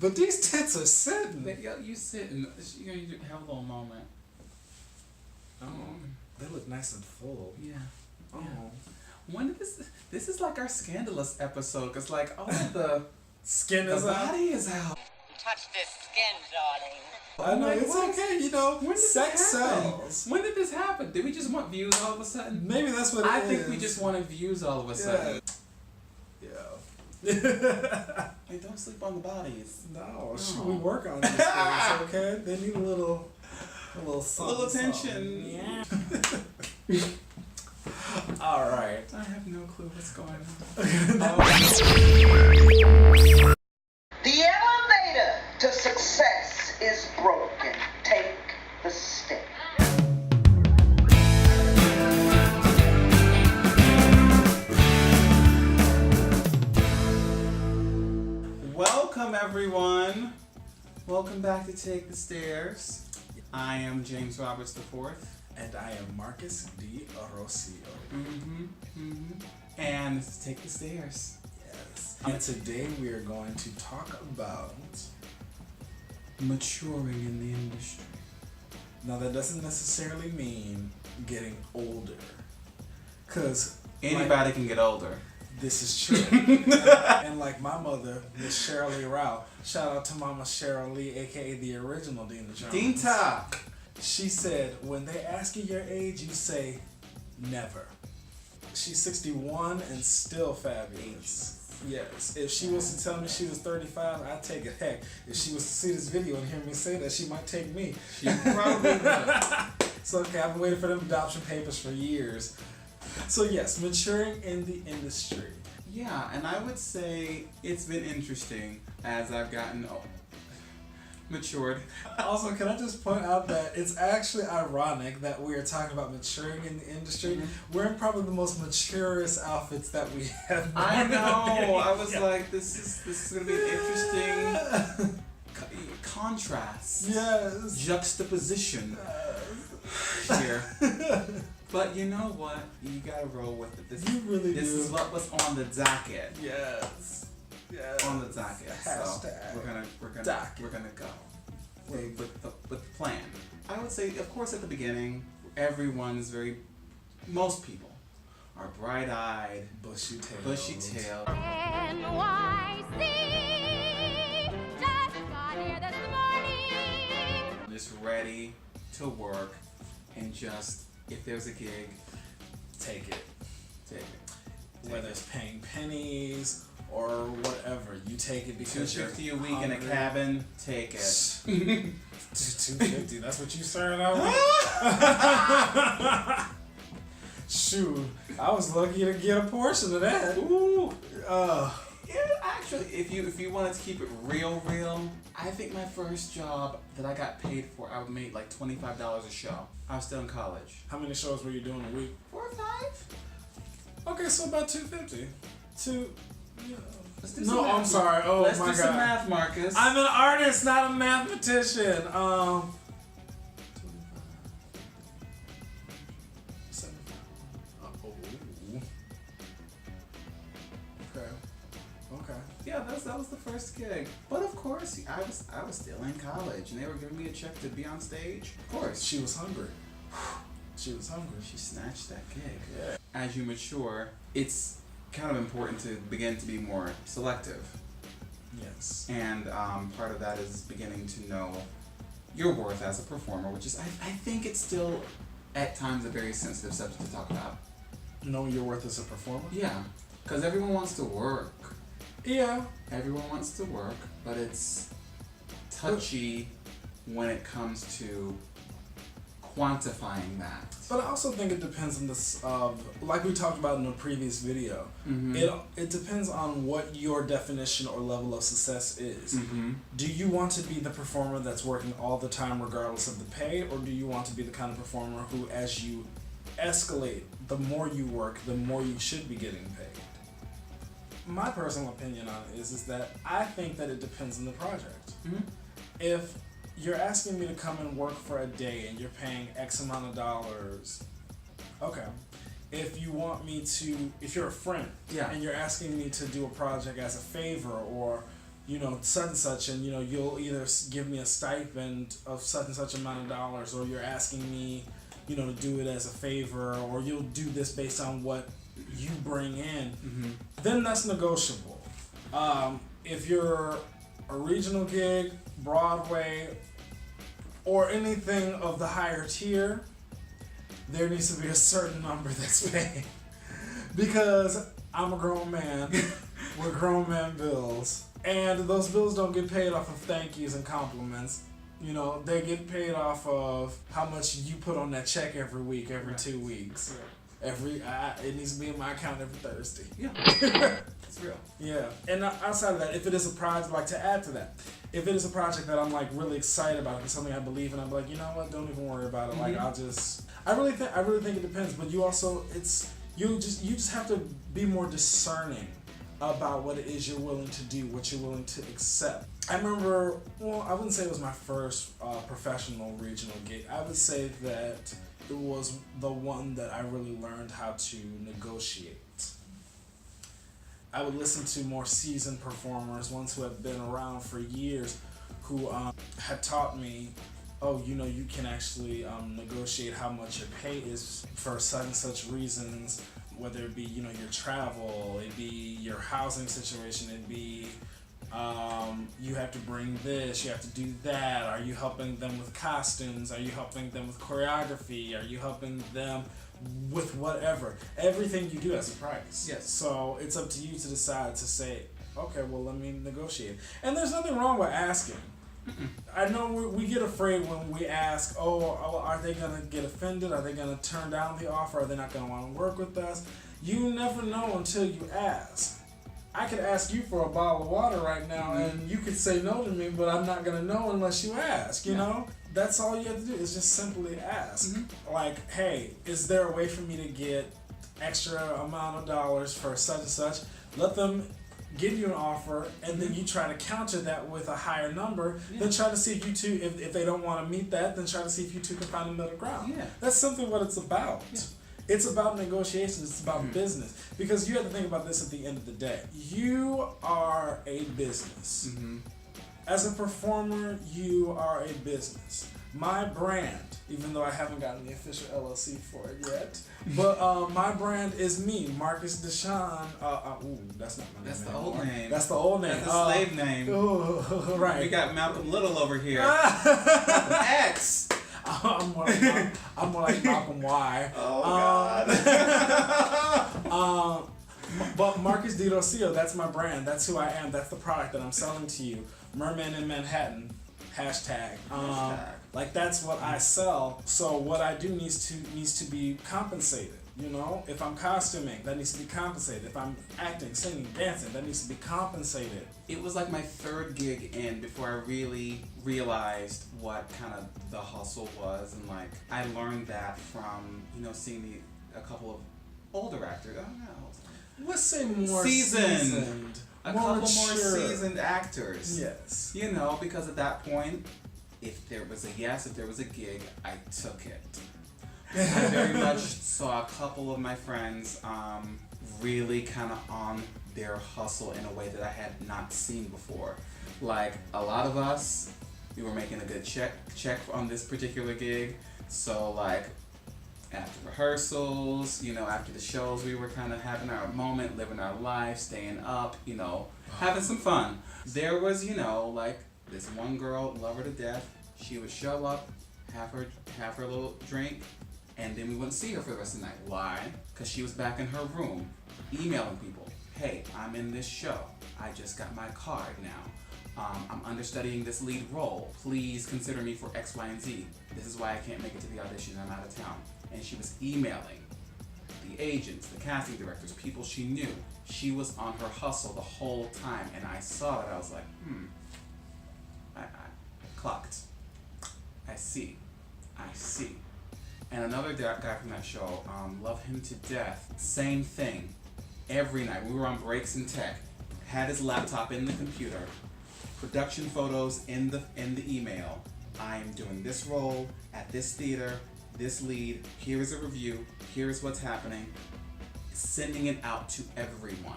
But these tits are sitting. You sit and you have a little moment. Oh, they look nice and full. Yeah. Oh. Yeah. When did this is like our scandalous episode, because like all of the skin is the out. body is out. Touch this skin, darling. I know, it's what? okay, you know, When did sex this happen? sells. When did this happen? Did we just want views all of a sudden? Maybe that's what it is. I think we just wanted views all of a sudden. Yeah. Hey, don't sleep on the bodies. No, we work on these things, okay? They need a little attention. Yeah. All right. I have no clue what's going on. The elevator to success is broken. Take the step. Welcome everyone. Welcome back to Take the Stairs. I am James Roberts IV. And I am Marcus D. Rocio. And this is Take the Stairs. Yes. And today we are going to talk about maturing in the industry. Now that doesn't necessarily mean getting older. Because anybody can get older. This is true. And like my mother, Miss Cheryl Lee Rao, shout out to Mama Cheryl Lee, aka the original Dina Jones. Dinta. She said, when they ask you your age, you say, never. She's 61 and still fabulous. Yes. If she was to tell me she was 35, I'd take it. Heck, if she was to see this video and hear me say that, she might take me. She probably would. So, okay, I've been waiting for them adoption papers for years. So, yes, maturing in the industry. Yeah, and I would say it's been interesting as I've gotten matured. Also, can I just point out that it's actually ironic that we are talking about maturing in the industry. We're in probably the most maturest outfits that we have. I know. I was like, this is gonna be an interesting contrast. Yes. Juxtaposition here. But you know what? You gotta roll with it. This is what was on the docket. Yes. On the docket. Hashtag. So we're gonna go with the plan. I would say, of course, at the beginning, most people are bright-eyed, bushy-tailed. NYC, just got here this morning. Just ready to work, and just if there's a gig, take it. Whether it's paying pennies or whatever, you take it because you're $250 a week in a cabin. Take it. $250. That's what you started out with. Shoot, I was lucky to get a portion of that. Ooh. Yeah, actually, if you wanted to keep it real, I think my first job that I got paid for, I made like $25 a show. I was still in college. How many shows were you doing a week? 4 or 5. Okay, so about $250. Let's do no, I'm sorry. Oh Let's my God. do some math, Marcus. I'm an artist, not a mathematician. 75. Okay. Yeah, that was the first gig. But of course, I was still in college, and they were giving me a check to be on stage. Of course, She was hungry. She snatched that gig. Yeah. As you mature, it's kind of important to begin to be more selective. Yes. And part of that is beginning to know your worth as a performer, which is, I think it's still at times a very sensitive subject to talk about. Knowing your worth as a performer? Yeah, because everyone wants to work. Yeah. Everyone wants to work, but it's touchy when it comes to quantifying that. But I also think it depends on this, like we talked about in the previous video, it depends on what your definition or level of success is. Do you want to be the performer that's working all the time regardless of the pay, or do you want to be the kind of performer who, as you escalate, the more you work, the more you should be getting paid? My personal opinion on it is that I think that it depends on the project. If you're asking me to come and work for a day and you're paying X amount of dollars, okay. If you want me to, if you're a friend, and you're asking me to do a project as a favor, or such and such, and you'll either give me a stipend of such and such amount of dollars, or you're asking me, to do it as a favor, or you'll do this based on what you bring in, then that's negotiable. If you're a regional gig, Broadway, or anything of the higher tier, there needs to be a certain number that's paid. Because I'm a grown man with grown man bills. And those bills don't get paid off of thank yous and compliments. They get paid off of how much you put on that check every week, every 2 weeks. Right. It needs to be in my account every Thursday. Yeah. It's real. Yeah. And outside of that, if it is a project, like to add to that, if it is a project that I'm like really excited about, if it's something I believe in, I'm like, you know what, don't even worry about it. Like I really think it depends, but you just have to be more discerning about what it is you're willing to do, what you're willing to accept. I remember, I wouldn't say it was my first professional regional gig. I would say that it was the one that I really learned how to negotiate. I would listen to more seasoned performers, ones who have been around for years, who had taught me, you can actually negotiate how much your pay is for such and such reasons, whether it be, your travel, it be your housing situation, it be you have to bring this, you have to do that. Are you helping them with costumes? Are you helping them with choreography? Are you helping them with whatever? Everything you do has a price. Yes. So it's up to you to decide to say, okay, well, let me negotiate. And there's nothing wrong with asking. I know we get afraid when we ask, are they going to get offended? Are they going to turn down the offer? Are they not going to want to work with us? You never know until you ask. I could ask you for a bottle of water right now, and you could say no to me, but I'm not going to know unless you ask, you know? That's all you have to do is just simply ask. Like, hey, is there a way for me to get extra amount of dollars for such and such? Let them give you an offer, and then you try to counter that with a higher number. Then try to see if you two, if they don't want to meet that, then try to see if you two can find a middle ground. That's simply what it's about. It's about negotiations. It's about business. Because you have to think about this at the end of the day. You are a business. As a performer, you are a business. My brand, even though I haven't gotten the official LLC for it yet, but my brand is me, Marcus Deshawn. That's not my name. That's the anymore. old name. That's the old name. That's the slave name. Right. We got Malcolm Little over here. Malcolm X. I'm more like Malcolm Y. God. But Marcus Di Rocio, that's my brand. That's who I am. That's the product that I'm selling to you. Merman in Manhattan. Hashtag. Like that's what I sell. So what I do needs to be compensated. If I'm costuming, that needs to be compensated. If I'm acting, singing, dancing, that needs to be compensated. It was like my third gig in before I really realized what kind of the hustle was, and like I learned that from seeing a couple of older actors. I don't know. Let's say more seasoned. A more couple mature. more seasoned actors. Yes. Because at that point, if there was a yes, if there was a gig, I took it. I very much saw a couple of my friends really kind of on their hustle in a way that I had not seen before. Like a lot of us, we were making a good check on this particular gig. So like after rehearsals, after the shows, we were kind of having our moment, living our life, staying up, having some fun. There was, like this one girl, love her to death. She would show up, have her little drink, and then we wouldn't see her for the rest of the night. Why? Because she was back in her room, emailing people. Hey, I'm in this show. I just got my card now. I'm understudying this lead role. Please consider me for X, Y, and Z. This is why I can't make it to the audition. I'm out of town. And she was emailing the agents, the casting directors, people she knew. She was on her hustle the whole time, and I saw it. I was like, I clocked. I see. And another guy from that show, love him to death. Same thing. Every night, we were on breaks in tech. Had his laptop in the computer. Production photos in the email. I am doing this role at this theater. This lead. Here is a review. Here is what's happening. Sending it out to everyone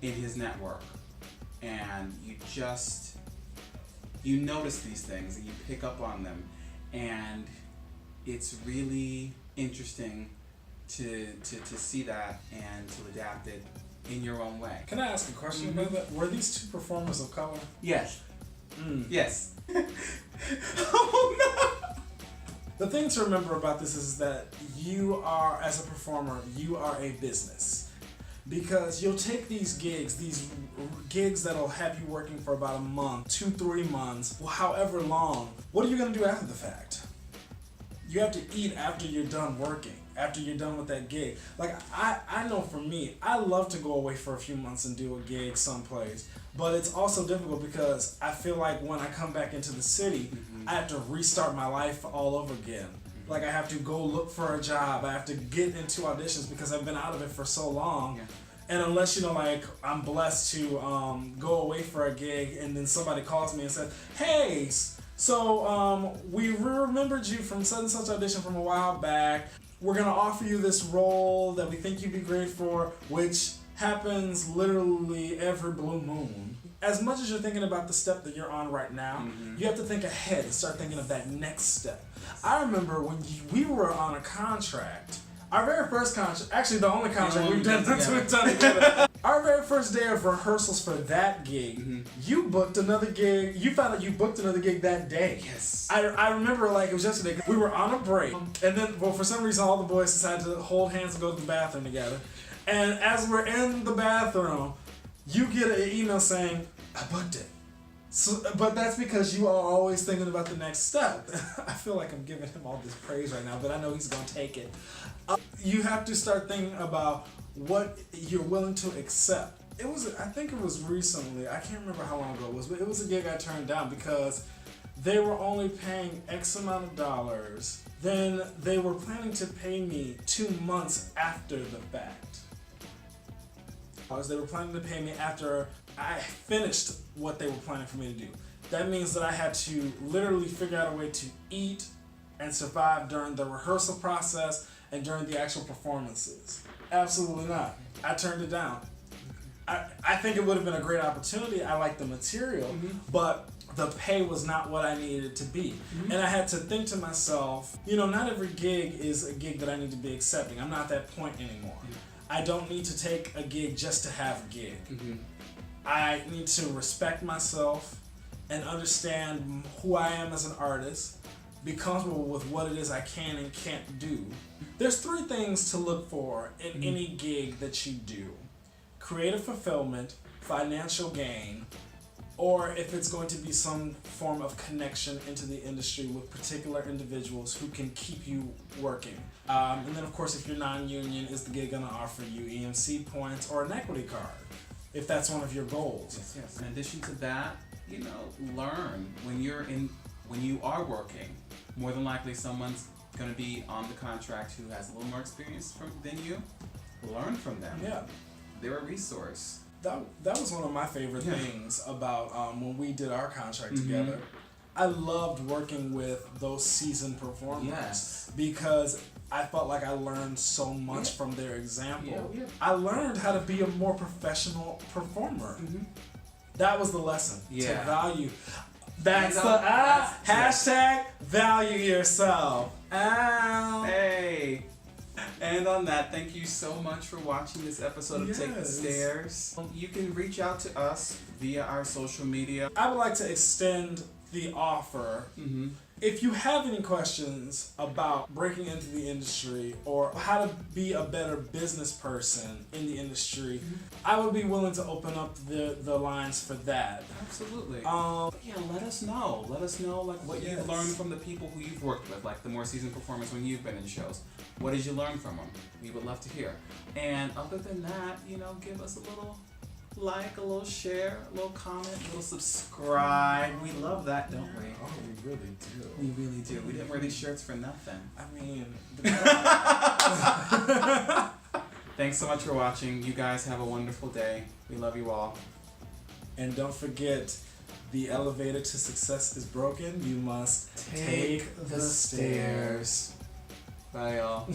in his network. and you notice these things and you pick up on them, and it's really interesting to see that and to adapt it in your own way. Can I ask a question about that? Were these two performers of color? Yes. Mm. Yes. Oh no! The thing to remember about this is that you are, as a performer, you are a business. Because you'll take these gigs that'll have you working for about a month, 2-3 months, however long. What are you going to do after the fact? You have to eat after you're done working, after you're done with that gig. Like, I know for me, I love to go away for a few months and do a gig someplace. But it's also difficult because I feel like when I come back into the city, I have to restart my life all over again. Like, I have to go look for a job. I have to get into auditions because I've been out of it for so long. Yeah. And unless, like, I'm blessed to go away for a gig and then somebody calls me and says, hey, so we remembered you from such and such audition from a while back. We're going to offer you this role that we think you'd be great for, which happens literally every blue moon. As much as you're thinking about the step that you're on right now, you have to think ahead and start thinking of that next step. I remember when we were on a contract, our very first contract, actually the only contract we've done together. Our very first day of rehearsals for that gig, you booked another gig. You found out you booked another gig that day. Yes. I remember like it was yesterday. We were on a break, and then, well, for some reason, all the boys decided to hold hands and go to the bathroom together. And as we're in the bathroom, you get an email saying, I booked it. So, but that's because you are always thinking about the next step. I feel like I'm giving him all this praise right now, but I know he's going to take it. You have to start thinking about what you're willing to accept. I think it was recently, I can't remember how long ago it was, but it was a gig I turned down because they were only paying X amount of dollars. Then they were planning to pay me 2 months after the fact. They were planning to pay me after I finished what they were planning for me to do. That means that I had to literally figure out a way to eat and survive during the rehearsal process and during the actual performances. Absolutely not. I turned it down. I think it would have been a great opportunity. I like the material, but the pay was not what I needed it to be. And I had to think to myself, not every gig is a gig that I need to be accepting. I'm not at that point anymore. I don't need to take a gig just to have a gig. I need to respect myself and understand who I am as an artist, be comfortable with what it is I can and can't do. There's 3 things to look for in any gig that you do: creative fulfillment, financial gain, or if it's going to be some form of connection into the industry with particular individuals who can keep you working. And then, of course, if you're non-union, is the gig going to offer you EMC points or an equity card, if that's one of your goals? Yes. In addition to that, learn when you are working. More than likely, someone's going to be on the contract who has a little more experience than you. Learn from them. Yeah, they're a resource. That was one of my favorite things about when we did our contract together. I loved working with those seasoned performers because I felt like I learned so much from their example. I learned how to be a more professional performer. That was the lesson. To value. That's the hashtag value yourself. Ow. Hey. And on that, thank you so much for watching this episode of Take the Stairs. You can reach out to us via our social media. I would like to extend the offer. If you have any questions about breaking into the industry or how to be a better business person in the industry, I would be willing to open up the lines for that. Absolutely. Let us know. Let us know what you've learned from the people who you've worked with, like the more seasoned performers when you've been in shows. What did you learn from them? We would love to hear. And other than that, give us a little like, a little share, a little comment, a little subscribe. We love that, don't we? Oh, we really do. We really do. We didn't wear these shirts for nothing. I mean... Thanks so much for watching. You guys have a wonderful day. We love you all. And don't forget, the elevator to success is broken. You must take the stairs. Bye, y'all.